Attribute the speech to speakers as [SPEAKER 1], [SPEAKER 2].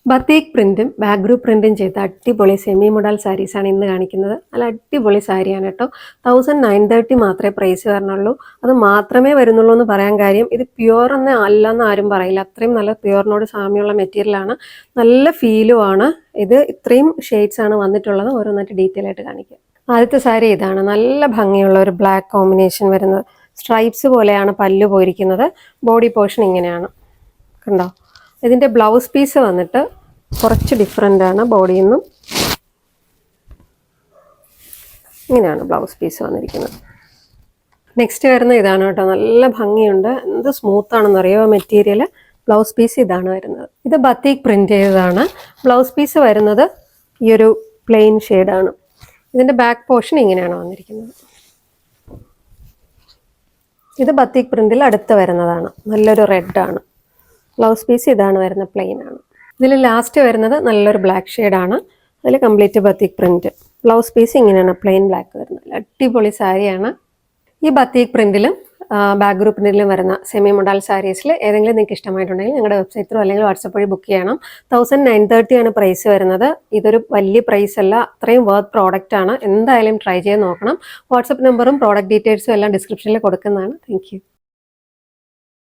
[SPEAKER 1] ബത്തീക് പ്രിന്റും ബാഗ്രൂ പ്രിന്റും ചെയ്ത അടിപൊളി semi model സാരീസാണ് ഇന്ന് കാണിക്കുന്നത്. നല്ല അടിപൊളി സാരിയാണ് കേട്ടോ. 1930 മാത്രമേ പ്രൈസ് വരണുള്ളൂ. അത് മാത്രമേ വരുന്നുള്ളൂ എന്ന് പറയാൻ കാര്യം ഇത് പ്യുവർ എന്ന് അല്ലെന്ന് ആരും പറയില്ല. അത്രയും നല്ല പ്യുവറിനോട് സാമ്യമുള്ള മെറ്റീരിയലാണ്. നല്ല ഫീലും ആണ്. ഇത് ഇത്രയും ഷെയ്ഡ്സ് ആണ് വന്നിട്ടുള്ളത്. ഓരോന്നായിട്ട് ഡീറ്റെയിൽ ആയിട്ട് കാണിക്കാം. ആദ്യത്തെ സാരി ഇതാണ്. നല്ല ഭംഗിയുള്ള ഒരു ബ്ലാക്ക് കോമ്പിനേഷൻ വരുന്നത്. സ്ട്രൈപ്സ് പോലെയാണ് പല്ലു പോയിരിക്കുന്നത്. ബോഡി പോർഷൻ ഇങ്ങനെയാണ്, കണ്ടോ. ഇതിൻ്റെ ബ്ലൗസ് പീസ് വന്നിട്ട് കുറച്ച് ഡിഫറെൻ്റ് ആണ്. ബോഡിയിൽ നിന്നും ഇങ്ങനെയാണ് ബ്ലൗസ് പീസ് വന്നിരിക്കുന്നത്. നെക്സ്റ്റ് വരുന്ന ഇതാണ് കേട്ടോ. നല്ല ഭംഗിയുണ്ട്. എന്ത് സ്മൂത്താണെന്ന് അറിയോ മെറ്റീരിയൽ. ബ്ലൗസ് പീസ് ഇതാണ് വരുന്നത്. ഇത് ബത്തീക് പ്രിന്റ് ചെയ്തതാണ്. ബ്ലൗസ് പീസ് വരുന്നത് ഈ ഒരു പ്ലെയിൻ ഷെയ്ഡാണ്. ഇതിൻ്റെ ബാക്ക് പോർഷൻ ഇങ്ങനെയാണ് വന്നിരിക്കുന്നത്. ഇത് ബത്തീക് പ്രിന്റിൽ അടുത്ത് വരുന്നതാണ്. നല്ലൊരു റെഡാണ്. ബ്ലൗസ് പീസ് ഇതാണ് വരുന്നത്, പ്ലെയിൻ ആണ്. ഇതിൽ ലാസ്റ്റ് വരുന്നത് നല്ലൊരു ബ്ലാക്ക് ഷെയ്ഡാണ്. അതിൽ complete batik print. Blouse piece ഇങ്ങനെയാണ് പ്ലെയിൻ ബ്ലാക്ക് വരുന്നത്. അടിപൊളി സാരിയാണ്. ഈ ബത്തീക് പ്രിന്റിലും ബാഗ്രൂ പ്രിന്റിലും വരുന്ന സെമി മോഡൽ സാരീസിൽ ഏതെങ്കിലും നിങ്ങൾക്ക് ഇഷ്ടമായിട്ടുണ്ടെങ്കിൽ ഞങ്ങളുടെ വെബ്സൈറ്റിലോ അല്ലെങ്കിൽ വാട്സപ്പ് വഴി ബുക്ക് ചെയ്യണം. 1930 ആണ് പ്രൈസ് വരുന്നത്. ഇതൊരു വലിയ പ്രൈസ് അല്ല, അത്രയും വർത്ത് പ്രോഡക്റ്റ് ആണ്. എന്തായാലും ട്രൈ ചെയ്ത് നോക്കണം. വാട്സപ്പ് നമ്പറും പ്രോഡക്റ്റ് ഡീറ്റെയിൽസും എല്ലാം ഡിസ്ക്രിപ്ഷനിൽ കൊടുക്കുന്നതാണ്. Thank you.